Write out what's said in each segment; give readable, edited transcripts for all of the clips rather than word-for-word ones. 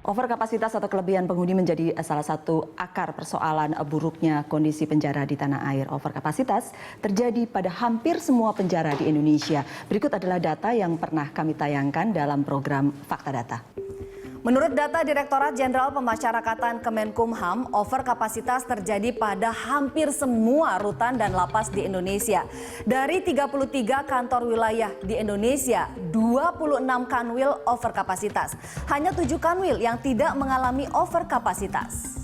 Overkapasitas atau kelebihan penghuni menjadi salah satu akar persoalan buruknya kondisi penjara di tanah air. Overkapasitas terjadi pada hampir semua penjara di Indonesia. Berikut adalah data yang pernah kami tayangkan dalam program Fakta Data. Menurut data Direktorat Jenderal Pemasyarakatan Kemenkumham, overkapasitas terjadi pada hampir semua rutan dan lapas di Indonesia. Dari 33 kantor wilayah di Indonesia, 26 kanwil overkapasitas. Hanya 7 kanwil yang tidak mengalami overkapasitas.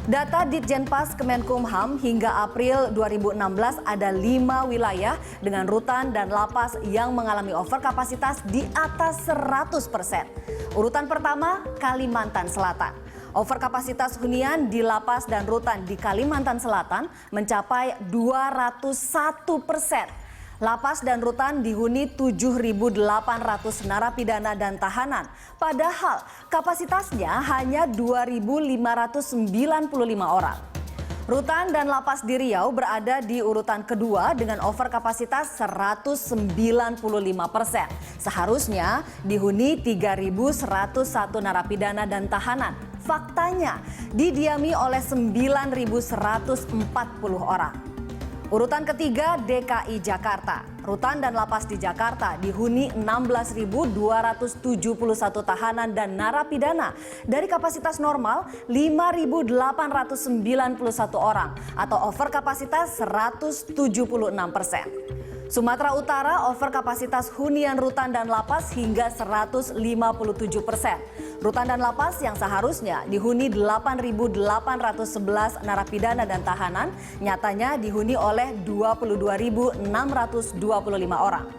Data Ditjenpas Kemenkumham hingga April 2016 ada 5 wilayah dengan rutan dan lapas yang mengalami overkapasitas di atas 100%. Urutan pertama, Kalimantan Selatan. Overkapasitas hunian di lapas dan rutan di Kalimantan Selatan mencapai 201%. Lapas dan rutan dihuni 7.800 narapidana dan tahanan. Padahal kapasitasnya hanya 2.595 orang. Rutan dan lapas di Riau berada di urutan kedua dengan overkapasitas 195%. Seharusnya dihuni 3.101 narapidana dan tahanan. Faktanya didiami oleh 9.140 orang. Urutan ketiga DKI Jakarta. Rutan dan lapas di Jakarta dihuni 16.271 tahanan dan narapidana dari kapasitas normal 5.891 orang atau overkapasitas 176%. Sumatera Utara overkapasitas hunian rutan dan lapas hingga 157%. Rutan dan lapas yang seharusnya dihuni 8.811 narapidana dan tahanan nyatanya dihuni oleh 22.625 orang.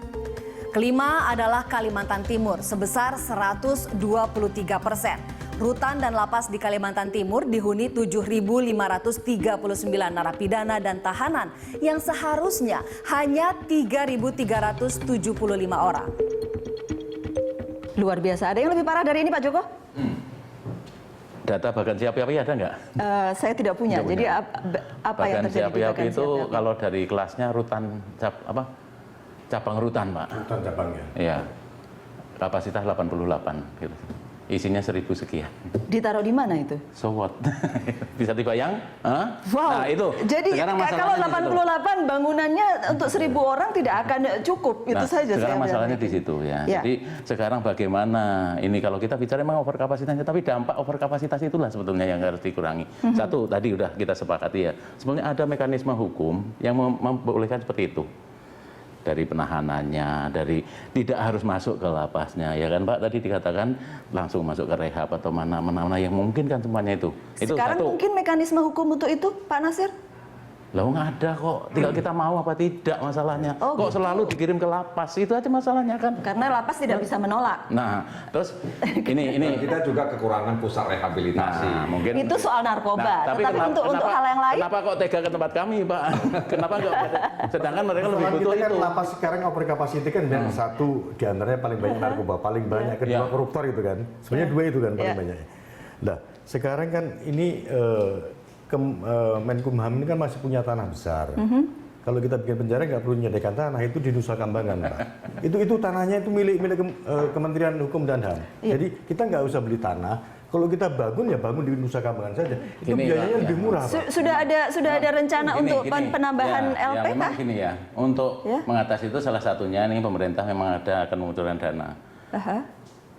Kelima adalah Kalimantan Timur sebesar 123%. Rutan dan lapas di Kalimantan Timur dihuni 7.539 narapidana dan tahanan yang seharusnya hanya 3.375 orang. Luar biasa. Ada yang lebih parah dari ini, Pak Joko? Data bagan api-api ada nggak? Saya tidak punya. Jadi apa yang terjadi di api itu kalau dari kelasnya rutan cabang rutan, Pak. Rutan cabang ya? Iya. Kapasitas 88 gitu. Isinya 1.000 sekian. Ditaruh di mana itu? So what? Bisa dibayang? Wow. Nah itu. Jadi kalau 88 bangunannya untuk 1.000 orang tidak akan cukup. Itu saja. Sekarang masalahnya di situ ya. Jadi sekarang bagaimana ini kalau kita bicara memang overkapasitasnya, tapi dampak overkapasitas itulah sebetulnya yang harus dikurangi. Satu tadi udah kita sepakati ya. Sebenarnya ada mekanisme hukum yang membolehkan seperti itu. Dari penahanannya, dari tidak harus masuk ke lapasnya, ya kan Pak? Tadi dikatakan langsung masuk ke rehab atau mana yang mungkin kan semuanya itu. Sekarang itu mungkin mekanisme hukum untuk itu, Pak Nasir? Lah nggak ada kok, tinggal kita mau apa tidak masalahnya. Kok gitu. selalu dikirim ke lapas, itu aja masalahnya kan. Karena lapas tidak bisa menolak. Nah, terus ini kita juga kekurangan pusat rehabilitasi. Nah, mungkin itu soal narkoba, tapi untuk hal yang lain. Kenapa kok tega ke tempat kami, Pak? Kenapa enggak? Sedangkan mereka lebih butuh itu. Lapas sekarang overkapasitas kan yang satu diantaranya paling banyak narkoba, paling banyak kedua koruptor itu kan. Sebenarnya dua itu kan paling banyak. Nah, sekarang kan ini Menkumham ini kan masih punya tanah besar. Kalau kita bikin penjara nggak perlu menyediakan tanah, itu di Nusa Kambangan, Pak. itu tanahnya itu milik Kementerian Hukum dan HAM. Jadi kita nggak usah beli tanah. Kalau kita bangun ya bangun di Nusa Kambangan saja. Itu biayanya lebih murah, Pak. Sudah ada rencana untuk penambahan LP, ya, memang gini ya. Untuk mengatasi itu salah satunya nih pemerintah memang ada akan mengucurkan dana.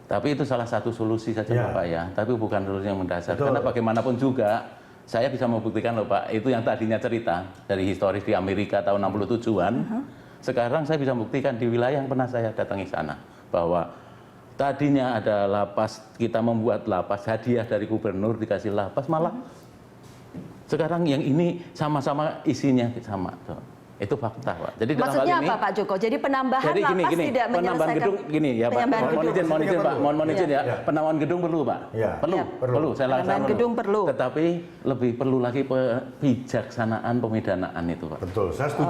Tapi itu salah satu solusi saja, Pak ya. Tapi bukan solusi yang mendasar. Karena bagaimanapun juga saya bisa membuktikan loh Pak, itu yang tadinya cerita dari historis di Amerika tahun 67-an, sekarang saya bisa membuktikan di wilayah yang pernah saya datangi sana, bahwa tadinya ada lapas, kita membuat lapas, hadiah dari gubernur dikasih lapas, malah sekarang yang ini sama-sama isinya sama. Itu fakta, Pak. Jadi maksudnya apa, Pak Joko? Jadi penambahan lapas tidak menyelesaikan penambahan gedung gini ya, Pak. Mohon izin, Pak. Mohon izin ya. Penambahan gedung perlu, Pak. Perlu. Saya penambahan gedung perlu. Tetapi lebih perlu lagi kebijaksanaan pemidanaan itu, Pak. Betul, saya setuju.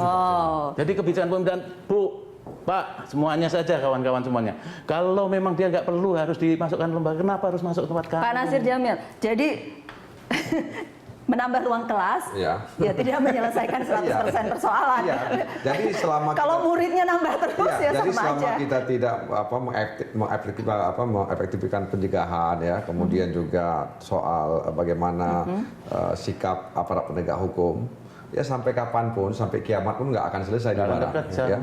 Jadi kebijakan pemidanaan, Bu, Pak, semuanya saja kawan-kawan semuanya. Kalau memang dia nggak perlu harus dimasukkan lembaga, kenapa harus masuk tempat kami? Pak Nasir Jamil, jadi menambah ruang kelas, ya tidak menyelesaikan 100% persoalan. Iya. Jadi selama kalau muridnya nambah terus ya jadi sama selama aja. kita tidak mengefektifkan pencegahan ya, kemudian juga soal bagaimana sikap aparat penegak hukum, ya sampai kapanpun, sampai kiamat pun nggak akan selesai di mana. Ya.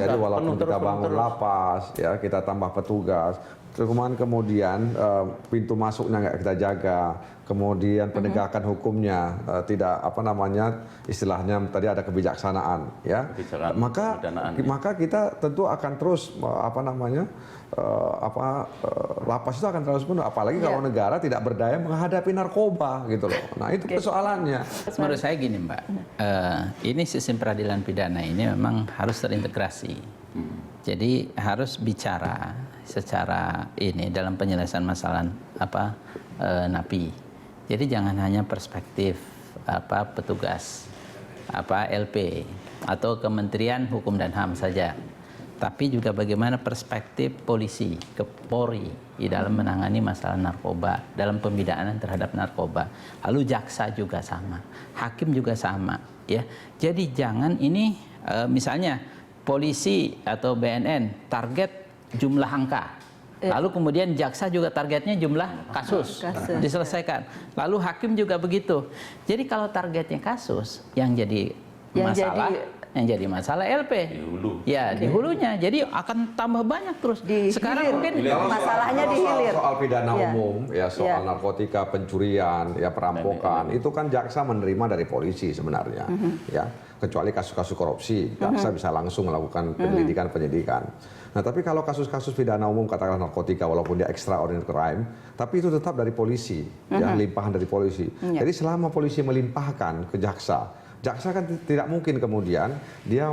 Jadi walaupun kita bangun lapas, ya kita tambah petugas, kemudian pintu masuknya nggak kita jaga, kemudian penegakan hukumnya tidak istilahnya tadi ada kebijaksanaan, ya. Maka kita tentu akan terus lapas itu akan terus penuh, apalagi kalau negara tidak berdaya menghadapi narkoba gitu loh. Nah itu persoalannya. Menurut saya gini Mbak, ini sistem peradilan pidana ini memang harus terintegrasi. Jadi harus bicara secara ini dalam penyelesaian masalah napi. Jadi jangan hanya perspektif petugas LP atau Kementerian Hukum dan HAM saja, tapi juga bagaimana perspektif polisi, Polri di dalam menangani masalah narkoba, dalam pemidanaan terhadap narkoba. Lalu jaksa juga sama, hakim juga sama, ya. Jadi jangan ini misalnya polisi atau BNN target jumlah angka. Lalu kemudian jaksa juga targetnya jumlah kasus diselesaikan. Lalu hakim juga begitu. Jadi kalau targetnya kasus, yang jadi masalah LP. Di hulu. Ya, di hulunya. Jadi akan tambah banyak terus. Sekarang mungkin masalahnya di hilir. Soal pidana umum, ya soal narkotika, pencurian, ya perampokan, itu kan jaksa menerima dari polisi sebenarnya, ya. Kecuali kasus-kasus korupsi, jaksa bisa langsung melakukan penyidikan. Nah, tapi kalau kasus-kasus pidana umum, katakanlah narkotika, walaupun dia extraordinary crime, tapi itu tetap dari polisi, ya, limpahan dari polisi. Jadi selama polisi melimpahkan ke jaksa kan tidak mungkin kemudian dia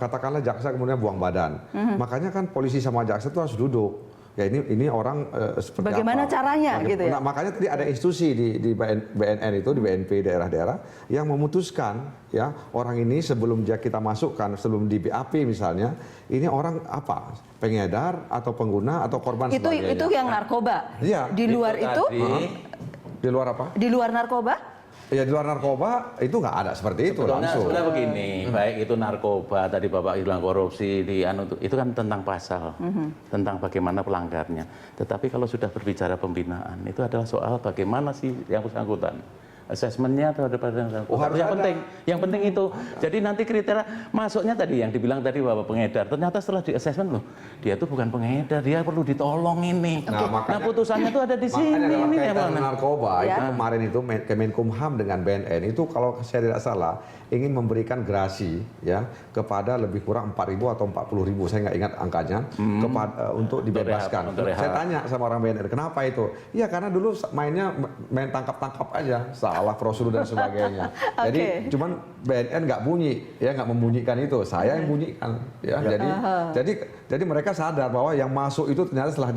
katakanlah jaksa kemudian buang badan. Makanya kan polisi sama jaksa itu harus duduk. Ya ini orang seperti bagaimana apa? caranya gitu ya. Nah, makanya tadi ada institusi di BNN itu, di BNP daerah-daerah yang memutuskan ya orang ini sebelum kita masukkan, sebelum di BAP misalnya, ini orang apa? Pengedar atau pengguna atau korban sebagainya. Itu yang narkoba. Iya. Di luar itu di luar apa? Di luar narkoba? Ya di luar narkoba itu nggak ada seperti itu langsung. Sebenarnya begini, baik itu narkoba tadi Bapak bilang korupsi itu kan tentang pasal, tentang bagaimana pelanggarnya. Tetapi kalau sudah berbicara pembinaan itu adalah soal bagaimana sih yang bersangkutan. Asesmennya terhadap yang penting itu. Jadi nanti kriteria masuknya tadi yang dibilang tadi bahwa pengedar, ternyata setelah di assessment loh, dia itu bukan pengedar, dia perlu ditolong ini. Nah putusannya itu ada di sini. Makanya ini narkoba itu kemarin itu Kemenkumham dengan BNN itu kalau saya tidak salah ingin memberikan gerasi ya kepada lebih kurang 4.000 atau 40.000, saya nggak ingat angkanya, untuk dibebaskan. Saya tanya sama orang BNN, kenapa itu? Iya karena dulu main tangkap-tangkap aja, salah prosedur dan sebagainya. Jadi cuman BNN nggak bunyi, ya nggak membunyikan itu, saya yang bunyikan. Ya, jadi mereka sadar bahwa yang masuk itu ternyata setelah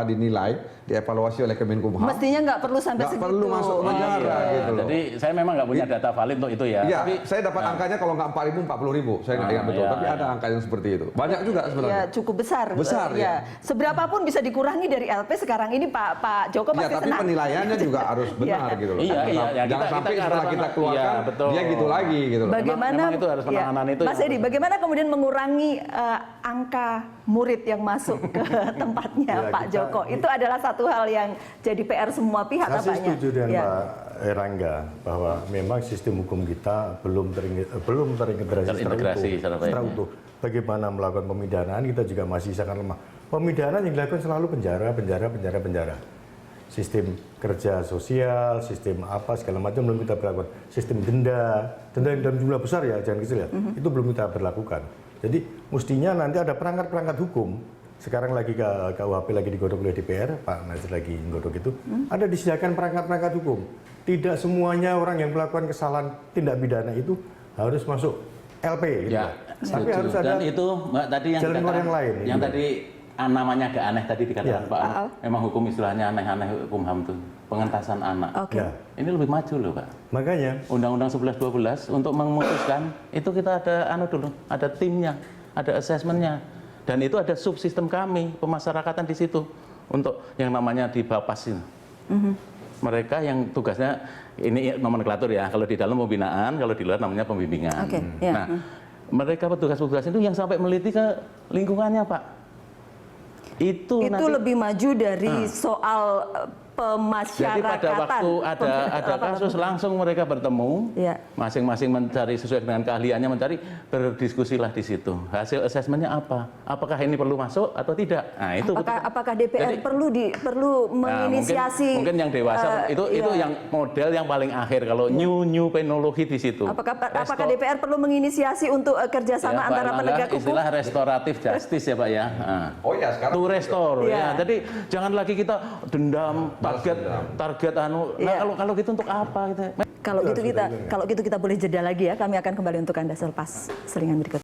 dinilai, dievaluasi oleh Kemenkumham. Mestinya nggak perlu sampai segitu. Nggak perlu masuk penjara gitu loh. Jadi saya memang nggak punya data valid untuk itu ya. Iya, tapi saya dapat angkanya kalau nggak 4.000, 40.000, saya nggak ingat betul. Tapi ada angka yang seperti itu. Banyak juga sebenarnya. Ya cukup besar. Besar ya. Seberapapun bisa dikurangi dari LP sekarang ini Pak Joko pasti senang. Tapi penilaiannya juga harus benar gitu loh. Iya. Jangan sampai setelah kita keluarkan dia gitu lagi gitu loh. Bagaimana itu harus penanganan itu. Mas Edi, bagaimana kemudian mengurangi angka murid yang masuk ke tempatnya Pak Joko? Itu adalah satu hal yang jadi PR semua pihak. Saya setuju dengan Pak Erlangga bahwa memang sistem hukum kita belum terintegrasi secara utuh. Bagaimana melakukan pemidanaan kita juga masih sangat lemah. Pemidanaan yang dilakukan selalu penjara. Sistem kerja sosial, sistem apa segala macam belum kita berlakukan. Sistem denda yang dalam jumlah besar ya, jangan kecil ya. Itu belum kita berlakukan. Jadi mestinya nanti ada perangkat-perangkat hukum. Sekarang lagi KUHP lagi digodok oleh DPR, Pak Nasir lagi nggodok itu. Ada disediakan perangkat-perangkat hukum. Tidak semuanya orang yang melakukan kesalahan tindak pidana itu harus masuk LP gitu. Ya, tapi harus ada. Dan itu Mbak tadi yang jalan keluar yang lain. Yang gitu. tadi namanya agak aneh tadi dikatakan Pak. Memang hukum istilahnya aneh-aneh hukum HAM itu. Pengentasan anak. Okay. Ini lebih maju loh Pak. Makanya Undang-Undang 11-12 untuk memutuskan itu kita ada timnya, ada asesmennya. Dan itu ada subsistem kami, pemasyarakatan di situ untuk yang namanya di Bapas ini. Mereka yang tugasnya ini nomenklatur ya. Kalau di dalam pembinaan, kalau di luar namanya pembimbingan. Oke, ya. Nah, mereka petugas-petugas itu yang sampai meneliti ke lingkungannya, Pak. Itu nanti, lebih maju dari soal jadi pada pemasyarakatan. waktu ada kasus langsung mereka bertemu, Ya. masing-masing mencari sesuai dengan keahliannya, mencari, berdiskusilah di situ. Hasil asesmennya apa? Apakah ini perlu masuk atau tidak? Nah, itu Apakah DPR Jadi- perlu Nah, menginisiasi? mungkin yang dewasa itu iya. yang model yang paling akhir kalau new penologi di situ. Apakah DPR perlu menginisiasi untuk kerjasama Ya, Pak antara Erlangga, penegak hukum? istilah restoratif justice ya Pak ya. Nah. Oh ya, sekarang To restore Iya. ya. Jadi jangan lagi kita dendam target anu. Nah, Iya. kalau gitu untuk apa gitu? Kalau gitu kita boleh jeda lagi ya. Kami akan kembali untuk Anda selepas selingan berikut.